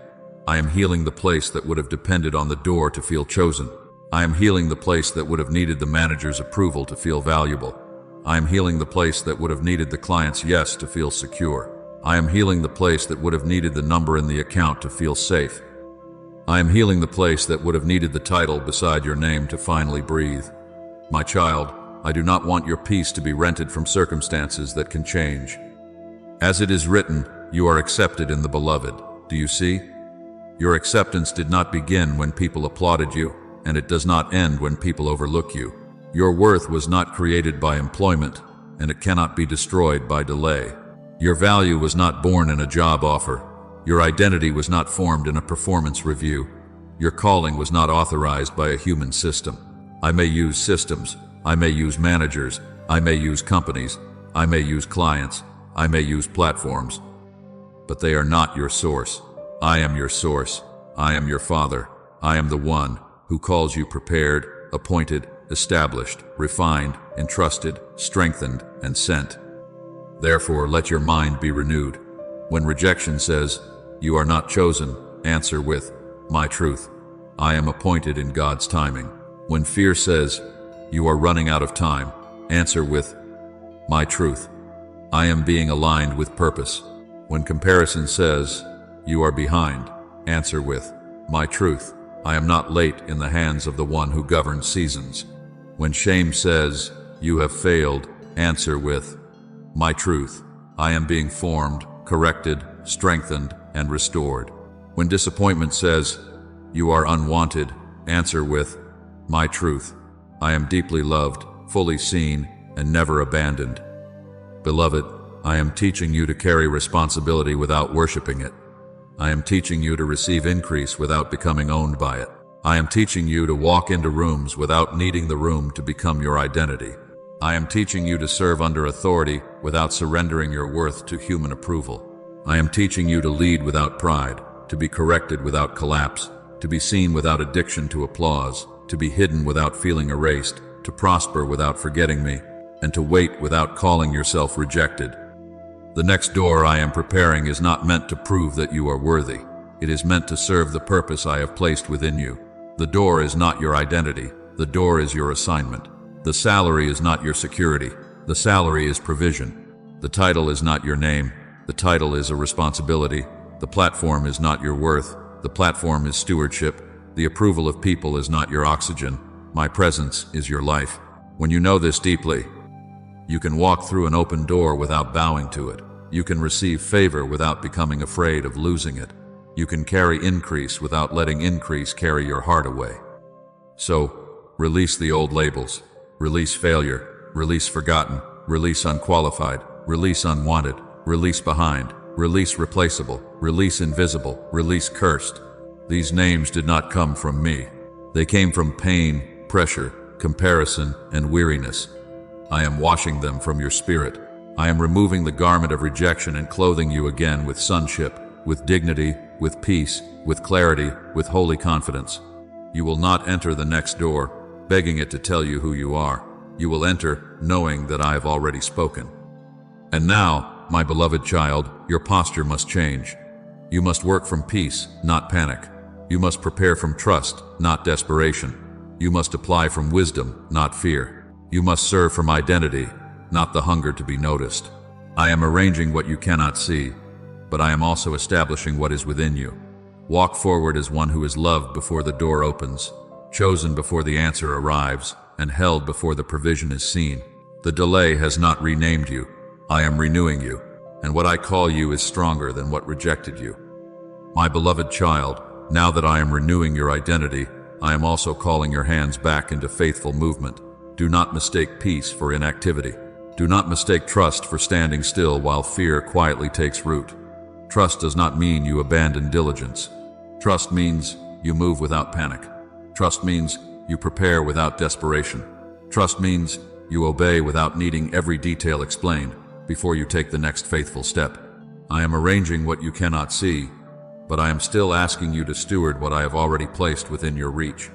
[SPEAKER 1] I am healing the place that would have depended on the door to feel chosen. I am healing the place that would have needed the manager's approval to feel valuable. I am healing the place that would have needed the client's yes to feel secure. I am healing the place that would have needed the number in the account to feel safe. I am healing the place that would have needed the title beside your name to finally breathe. My child, I do not want your peace to be rented from circumstances that can change. As it is written, you are accepted in the beloved. Do you see? Your acceptance did not begin when people applauded you, and it does not end when people overlook you. Your worth was not created by employment, and it cannot be destroyed by delay. Your value was not born in a job offer. Your identity was not formed in a performance review. Your calling was not authorized by a human system. I may use systems. I may use managers. I may use companies. I may use clients. I may use platforms. But they are not your source. I am your source. I am your Father. I am the one who calls you prepared, appointed, established, refined, entrusted, strengthened, and sent. Therefore, let your mind be renewed. When rejection says, "You are not chosen," answer with, "My truth. I am appointed in God's timing." When fear says, "You are running out of time," answer with, "My truth. I am being aligned with purpose." When comparison says, "You are behind," answer with, "My truth. I am not late in the hands of the one who governs seasons." When shame says, "You have failed," answer with, "My truth. I am being formed, corrected, strengthened, and restored." When disappointment says, "You are unwanted," answer with, "My truth. I am deeply loved, fully seen, and never abandoned." Beloved, I am teaching you to carry responsibility without worshiping it. I am teaching you to receive increase without becoming owned by it. I am teaching you to walk into rooms without needing the room to become your identity. I am teaching you to serve under authority without surrendering your worth to human approval. I am teaching you to lead without pride, to be corrected without collapse, to be seen without addiction to applause, to be hidden without feeling erased, to prosper without forgetting me, and to wait without calling yourself rejected. The next door I am preparing is not meant to prove that you are worthy. It is meant to serve the purpose I have placed within you. The door is not your identity. The door is your assignment. The salary is not your security. The salary is provision. The title is not your name. The title is a responsibility. The platform is not your worth. The platform is stewardship. The approval of people is not your oxygen. My presence is your life. When you know this deeply, you can walk through an open door without bowing to it. You can receive favor without becoming afraid of losing it. You can carry increase without letting increase carry your heart away. So, release the old labels. Release failure. Release forgotten. Release unqualified. Release unwanted. Release behind. Release replaceable. Release invisible. Release cursed. These names did not come from me. They came from pain, pressure, comparison, and weariness. I am washing them from your spirit. I am removing the garment of rejection and clothing you again with sonship, with dignity, with peace, with clarity, with holy confidence. You will not enter the next door, begging it to tell you who you are. You will enter, knowing that I have already spoken. And now, my beloved child, your posture must change. You must work from peace, not panic. You must prepare from trust, not desperation. You must apply from wisdom, not fear. You must serve from identity, not the hunger to be noticed. I am arranging what you cannot see, but I am also establishing what is within you. Walk forward as one who is loved before the door opens, chosen before the answer arrives, and held before the provision is seen. The delay has not renamed you. I am renewing you, and what I call you is stronger than what rejected you. My beloved child, now that I am renewing your identity, I am also calling your hands back into faithful movement. Do not mistake peace for inactivity. Do not mistake trust for standing still while fear quietly takes root. Trust does not mean you abandon diligence. Trust means you move without panic. Trust means you prepare without desperation. Trust means you obey without needing every detail explained before you take the next faithful step. I am arranging what you cannot see, but I am still asking you to steward what I have already placed within your reach.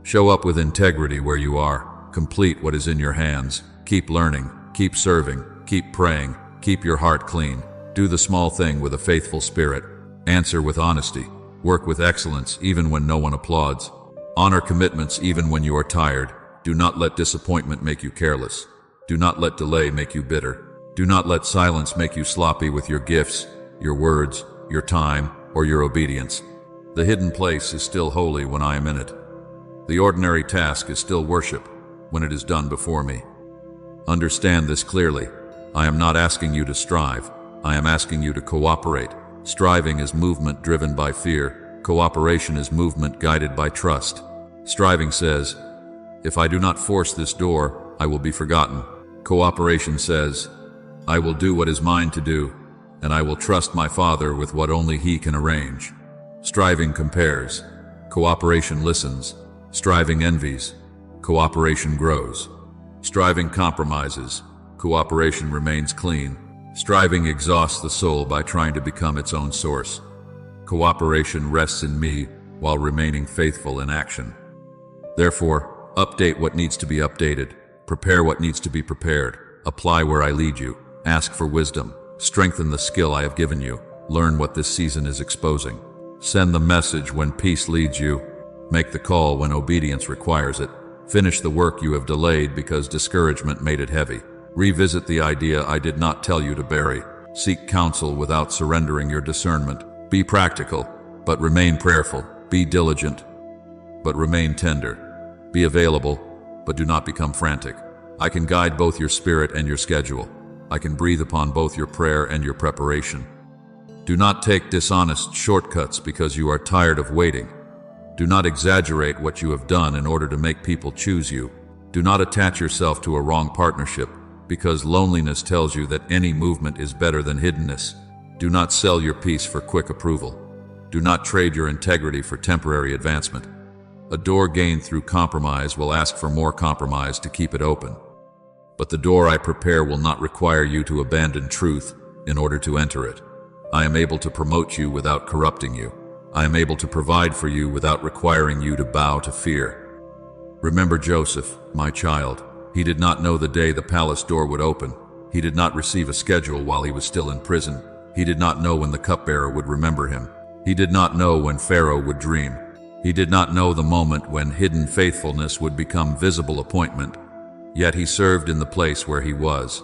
[SPEAKER 1] Show up with integrity where you are. Complete what is in your hands. Keep learning, keep serving, keep praying, keep your heart clean. Do the small thing with a faithful spirit. Answer with honesty. Work with excellence even when no one applauds. Honor commitments even when you are tired. Do not let disappointment make you careless. Do not let delay make you bitter. Do not let silence make you sloppy with your gifts, your words, your time, or your obedience. The hidden place is still holy when I am in it. The ordinary task is still worship when it is done before me. Understand this clearly. I am not asking you to strive. I am asking you to cooperate. Striving is movement driven by fear. Cooperation is movement guided by trust. Striving says, if I do not force this door, I will be forgotten. Cooperation says, I will do what is mine to do, and I will trust my Father with what only He can arrange. Striving compares. Cooperation listens. Striving envies. Cooperation grows. Striving compromises. Cooperation remains clean. Striving exhausts the soul by trying to become its own source. Cooperation rests in me while remaining faithful in action. Therefore, update what needs to be updated. Prepare what needs to be prepared. Apply where I lead you. Ask for wisdom. Strengthen the skill I have given you. Learn what this season is exposing. Send the message when peace leads you. Make the call when obedience requires it. Finish the work you have delayed because discouragement made it heavy. Revisit the idea I did not tell you to bury. Seek counsel without surrendering your discernment. Be practical, but remain prayerful. Be diligent, but remain tender. Be available, but do not become frantic. I can guide both your spirit and your schedule. I can breathe upon both your prayer and your preparation. Do not take dishonest shortcuts because you are tired of waiting. Do not exaggerate what you have done in order to make people choose you. Do not attach yourself to a wrong partnership because loneliness tells you that any movement is better than hiddenness. Do not sell your peace for quick approval. Do not trade your integrity for temporary advancement. A door gained through compromise will ask for more compromise to keep it open. But the door I prepare will not require you to abandon truth in order to enter it. I am able to promote you without corrupting you. I am able to provide for you without requiring you to bow to fear. Remember Joseph, my child. He did not know the day the palace door would open. He did not receive a schedule while he was still in prison. He did not know when the cupbearer would remember him. He did not know when Pharaoh would dream. He did not know the moment when hidden faithfulness would become visible appointment. Yet he served in the place where he was.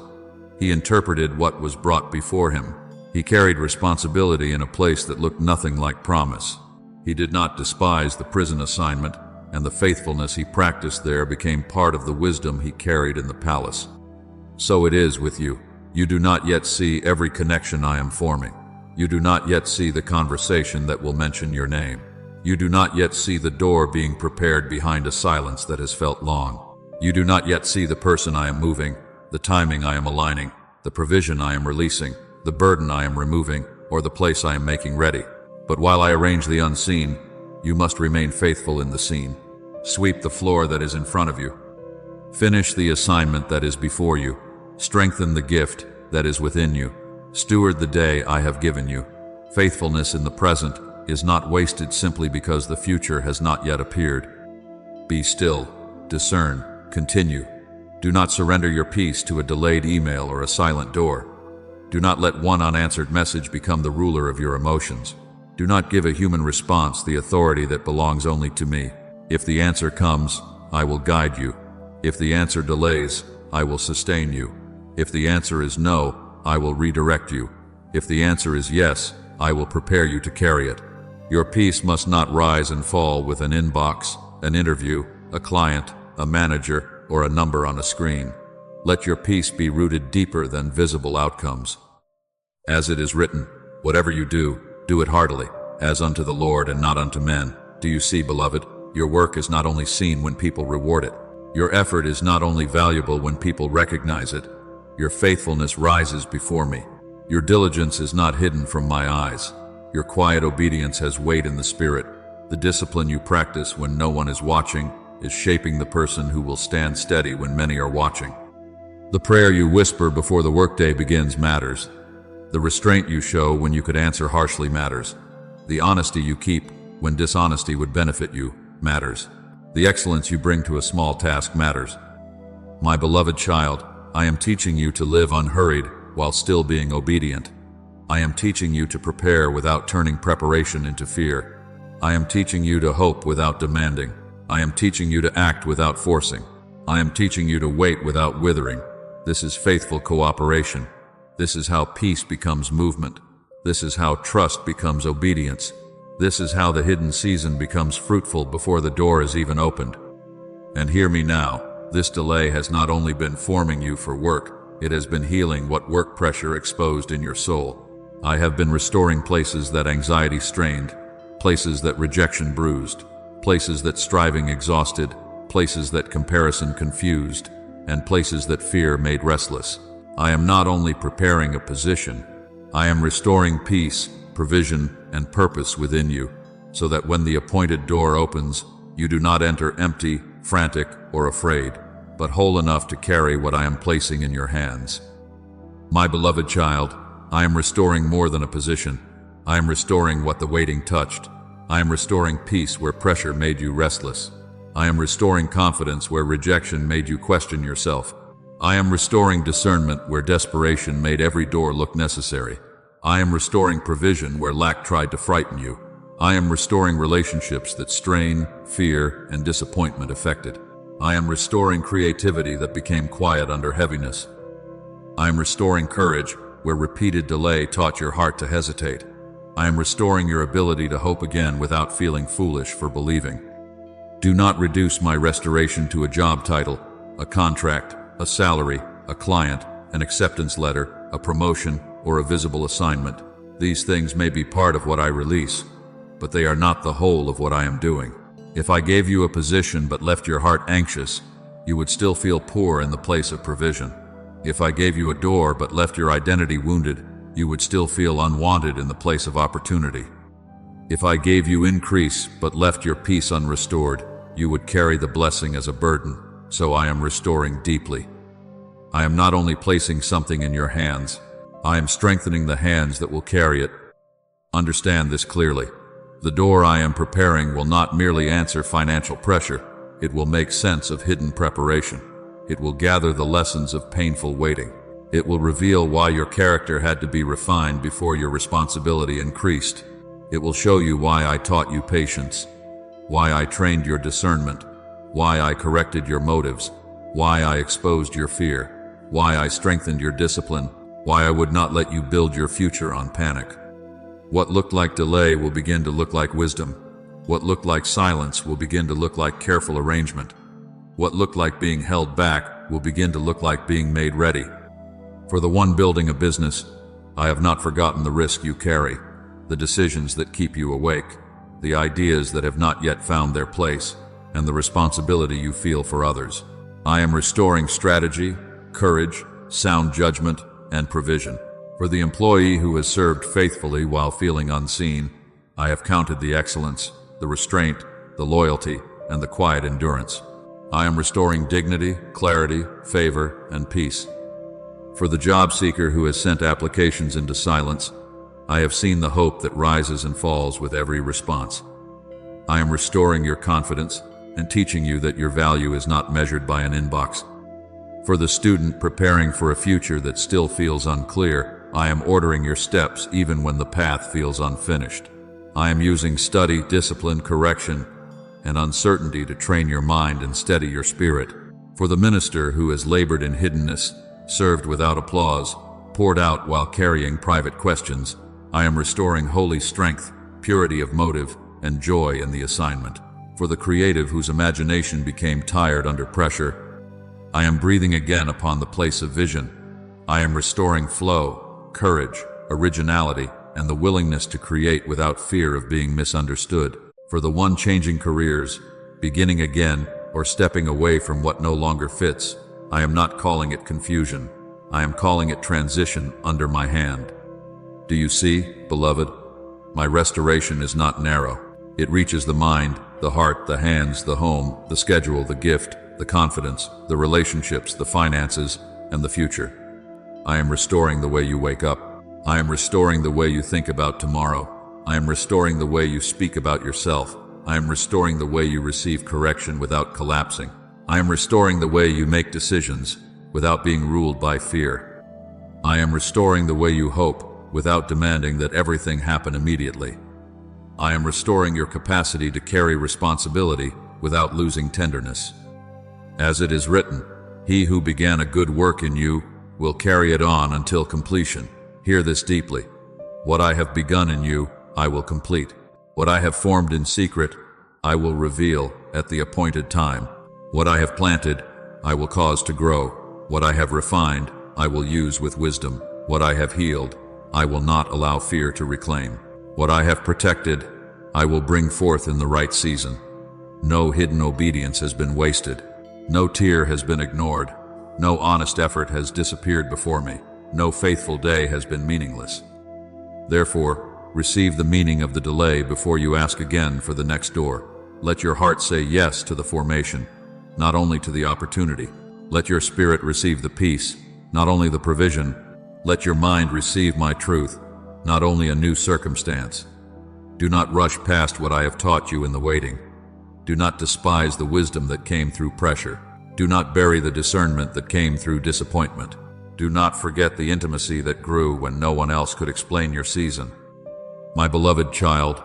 [SPEAKER 1] He interpreted what was brought before him. He carried responsibility in a place that looked nothing like promise. He did not despise the prison assignment, and the faithfulness he practiced there became part of the wisdom he carried in the palace. So it is with you. You do not yet see every connection I am forming. You do not yet see the conversation that will mention your name. You do not yet see the door being prepared behind a silence that has felt long. You do not yet see the person I am moving, the timing I am aligning, the provision I am releasing, the burden I am removing, or the place I am making ready. But while I arrange the unseen, you must remain faithful in the seen. Sweep the floor that is in front of you. Finish the assignment that is before you. Strengthen the gift that is within you. Steward the day I have given you. Faithfulness in the present is not wasted simply because the future has not yet appeared. Be still, discern, continue. Do not surrender your peace to a delayed email or a silent door. Do not let one unanswered message become the ruler of your emotions. Do not give a human response the authority that belongs only to me. If the answer comes, I will guide you. If the answer delays, I will sustain you. If the answer is no, I will redirect you. If the answer is yes, I will prepare you to carry it. Your peace must not rise and fall with an inbox, an interview, a client, a manager, or a number on a screen. Let your peace be rooted deeper than visible outcomes. As it is written, whatever you do, do it heartily, as unto the Lord and not unto men. Do you see, beloved? Your work is not only seen when people reward it. Your effort is not only valuable when people recognize it. Your faithfulness rises before me. Your diligence is not hidden from my eyes. Your quiet obedience has weight in the spirit. The discipline you practice when no one is watching is shaping the person who will stand steady when many are watching. The prayer you whisper before the workday begins matters. The restraint you show when you could answer harshly matters. The honesty you keep when dishonesty would benefit you matters. The excellence you bring to a small task matters. My beloved child, I am teaching you to live unhurried while still being obedient. I am teaching you to prepare without turning preparation into fear. I am teaching you to hope without demanding. I am teaching you to act without forcing. I am teaching you to wait without withering. This is faithful cooperation. This is how peace becomes movement. This is how trust becomes obedience. This is how the hidden season becomes fruitful before the door is even opened. And hear me now, this delay has not only been forming you for work, it has been healing what work pressure exposed in your soul. I have been restoring places that anxiety strained, places that rejection bruised, places that striving exhausted, places that comparison confused, and places that fear made restless. I am not only preparing a position, I am restoring peace, provision, and purpose within you, so that when the appointed door opens, you do not enter empty, frantic, or afraid, but whole enough to carry what I am placing in your hands. My beloved child, I am restoring more than a position. I am restoring what the waiting touched. I am restoring peace where pressure made you restless. I am restoring confidence where rejection made you question yourself. I am restoring discernment where desperation made every door look necessary. I am restoring provision where lack tried to frighten you. I am restoring relationships that strain, fear, and disappointment affected. I am restoring creativity that became quiet under heaviness. I am restoring courage where repeated delay taught your heart to hesitate. I am restoring your ability to hope again without feeling foolish for believing. Do not reduce my restoration to a job title, a contract, a salary, a client, an acceptance letter, a promotion, or a visible assignment. These things may be part of what I release, but they are not the whole of what I am doing. If I gave you a position but left your heart anxious, you would still feel poor in the place of provision. If I gave you a door but left your identity wounded, you would still feel unwanted in the place of opportunity. If I gave you increase but left your peace unrestored, you would carry the blessing as a burden. So I am restoring deeply. I am not only placing something in your hands, I am strengthening the hands that will carry it. Understand this clearly. The door I am preparing will not merely answer financial pressure, it will make sense of hidden preparation. It will gather the lessons of painful waiting. It will reveal why your character had to be refined before your responsibility increased. It will show you why I taught you patience, why I trained your discernment, why I corrected your motives, why I exposed your fear, why I strengthened your discipline, why I would not let you build your future on panic. What looked like delay will begin to look like wisdom. What looked like silence will begin to look like careful arrangement. What looked like being held back will begin to look like being made ready. For the one building a business, I have not forgotten the risk you carry, the decisions that keep you awake, the ideas that have not yet found their place, and the responsibility you feel for others. I am restoring strategy, courage, sound judgment, and provision. For the employee who has served faithfully while feeling unseen, I have counted the excellence, the restraint, the loyalty, and the quiet endurance. I am restoring dignity, clarity, favor, and peace. For the job seeker who has sent applications into silence, I have seen the hope that rises and falls with every response. I am restoring your confidence and teaching you that your value is not measured by an inbox. For the student preparing for a future that still feels unclear, I am ordering your steps even when the path feels unfinished. I am using study, discipline, correction, and uncertainty to train your mind and steady your spirit. For the minister who has labored in hiddenness, served without applause, poured out while carrying private questions, I am restoring holy strength, purity of motive, and joy in the assignment. For the creative whose imagination became tired under pressure, I am breathing again upon the place of vision. I am restoring flow, courage, originality, and the willingness to create without fear of being misunderstood. For the one changing careers, beginning again, or stepping away from what no longer fits, I am not calling it confusion. I am calling it transition under my hand. Do you see, beloved? My restoration is not narrow. It reaches the mind, the heart, the hands, the home, the schedule, the gift, the confidence, the relationships, the finances, and the future. I am restoring the way you wake up. I am restoring the way you think about tomorrow. I am restoring the way you speak about yourself. I am restoring the way you receive correction without collapsing. I am restoring the way you make decisions without being ruled by fear. I am restoring the way you hope without demanding that everything happen immediately. I am restoring your capacity to carry responsibility without losing tenderness. As it is written, he who began a good work in you will carry it on until completion. Hear this deeply. What I have begun in you, I will complete. What I have formed in secret, I will reveal at the appointed time. What I have planted, I will cause to grow. What I have refined, I will use with wisdom. What I have healed, I will not allow fear to reclaim. What I have protected, I will bring forth in the right season. No hidden obedience has been wasted. No tear has been ignored. No honest effort has disappeared before me. No faithful day has been meaningless. Therefore, receive the meaning of the delay before you ask again for the next door. Let your heart say yes to the formation, not only to the opportunity. Let your spirit receive the peace, not only the provision. Let your mind receive my truth, not only a new circumstance. Do not rush past what I have taught you in the waiting. Do not despise the wisdom that came through pressure. Do not bury the discernment that came through disappointment. Do not forget the intimacy that grew when no one else could explain your season. My beloved child,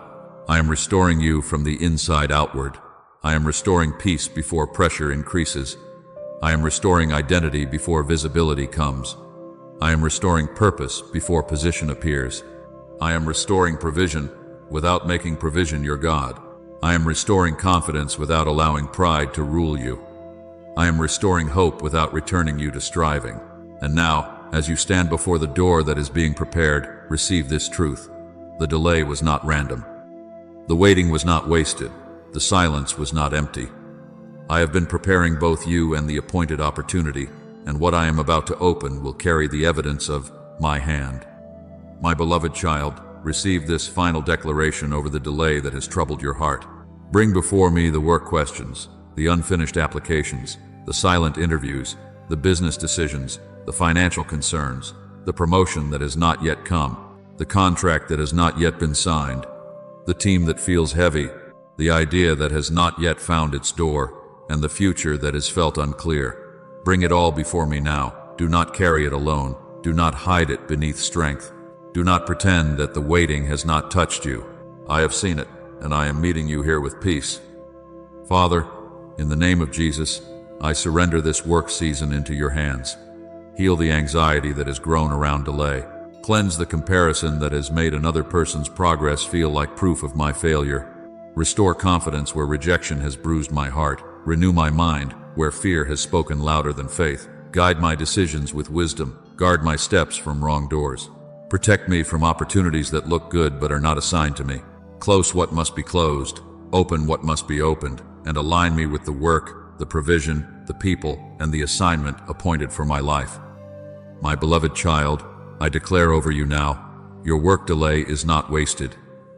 [SPEAKER 1] I am restoring you from the inside outward. I am restoring peace before pressure increases. I am restoring identity before visibility comes. I am restoring purpose before position appears. I am restoring provision without making provision your God. I am restoring confidence without allowing pride to rule you. I am restoring hope without returning you to striving. And now, as you stand before the door that is being prepared, receive this truth. The delay was not random. The waiting was not wasted. The silence was not empty. I have been preparing both you and the appointed opportunity, and what I am about to open will carry the evidence of my hand. My beloved child, receive this final declaration over the delay that has troubled your heart. Bring before me the work questions, the unfinished applications, the silent interviews, the business decisions, the financial concerns, the promotion that has not yet come, the contract that has not yet been signed, the team that feels heavy, the idea that has not yet found its door, and the future that is felt unclear. Bring it all before me now. Do not carry it alone. Do not hide it beneath strength. Do not pretend that the waiting has not touched you. I have seen it, and I am meeting you here with peace. Father, in the name of Jesus, I surrender this work season into your hands. Heal the anxiety that has grown around delay. Cleanse the comparison that has made another person's progress feel like proof of my failure. Restore confidence where rejection has bruised my heart. Renew my mind where fear has spoken louder than faith. Guide my decisions with wisdom. Guard my steps from wrong doors. Protect me from opportunities that look good but are not assigned to me. Close what must be closed. Open what must be opened. And align me with the work, the provision, the people, and the assignment appointed for my life. My beloved child, I declare over you now, your work delay is not wasted.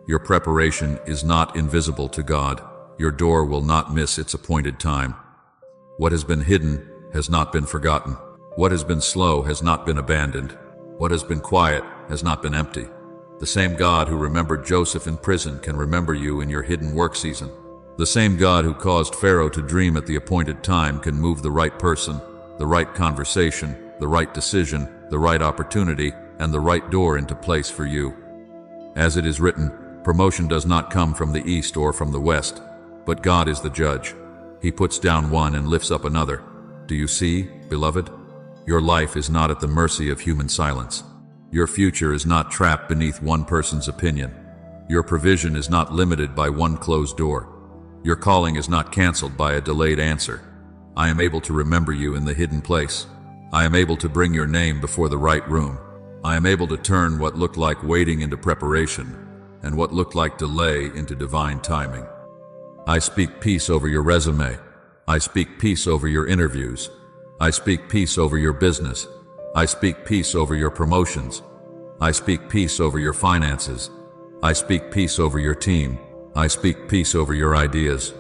[SPEAKER 1] Your preparation is not invisible to God. Your door will not miss its appointed time. What has been hidden has not been forgotten. What has been slow has not been abandoned. What has been quiet has not been empty. The same God who remembered Joseph in prison can remember you in your hidden work season. The same God who caused Pharaoh to dream at the appointed time can move the right person, the right conversation, the right decision, the right opportunity, and the right door into place for you. As it is written, promotion does not come from the east or from the west, but God is the judge. He puts down one and lifts up another. Do you see, beloved? Your life is not at the mercy of human silence. Your future is not trapped beneath one person's opinion. Your provision is not limited by one closed door. Your calling is not canceled by a delayed answer. I am able to remember you in the hidden place. I am able to bring your name before the right room. I am able to turn what looked like waiting into preparation, and what looked like delay into divine timing. I speak peace over your resume. I speak peace over your interviews. I speak peace over your business. I speak peace over your promotions. I speak peace over your finances. I speak peace over your team. I speak peace over your ideas.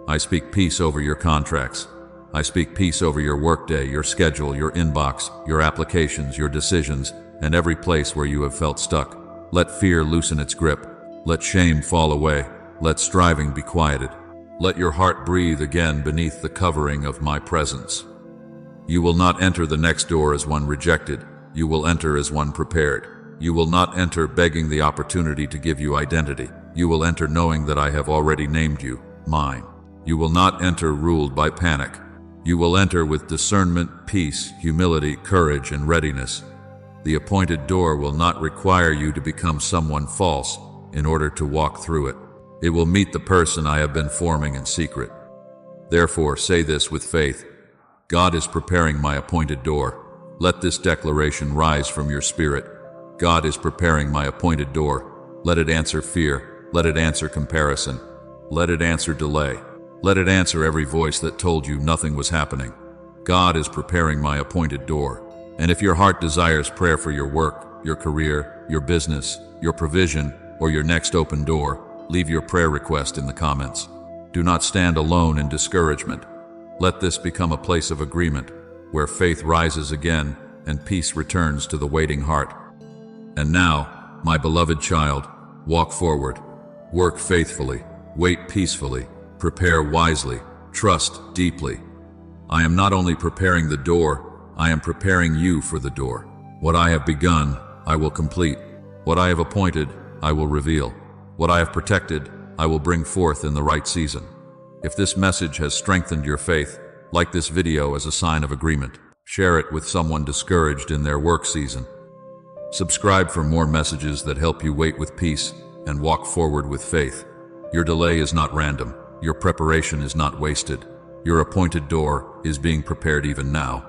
[SPEAKER 1] I speak peace over your contracts. I speak peace over your workday, your schedule, your inbox, your applications, your decisions, and every place where you have felt stuck. Let fear loosen its grip. Let shame fall away. Let striving be quieted. Let your heart breathe again beneath the covering of my presence. You will not enter the next door as one rejected. You will enter as one prepared. You will not enter begging the opportunity to give you identity. You will enter knowing that I have already named you, mine. You will not enter ruled by panic. You will enter with discernment, peace, humility, courage, and readiness. The appointed door will not require you to become someone false in order to walk through it. It will meet the person I have been forming in secret. Therefore, say this with faith: God is preparing my appointed door. Let this declaration rise from your spirit. God is preparing my appointed door. Let it answer fear. Let it answer comparison. Let it answer delay. Let it answer every voice that told you nothing was happening. God is preparing my appointed door. And if your heart desires prayer for your work, your career, your business, your provision, or your next open door, leave your prayer request in the comments. Do not stand alone in discouragement. Let this become a place of agreement, where faith rises again and peace returns to the waiting heart. And now, my beloved child, walk forward, work faithfully, wait peacefully, prepare wisely, trust deeply. I am not only preparing the door, I am preparing you for the door. What I have begun, I will complete. What I have appointed, I will reveal. What I have protected, I will bring forth in the right season. If this message has strengthened your faith, like this video as a sign of agreement. Share it with someone discouraged in their work season. Subscribe for more messages that help you wait with peace and walk forward with faith. Your delay is not random. Your preparation is not wasted. Your appointed door is being prepared even now.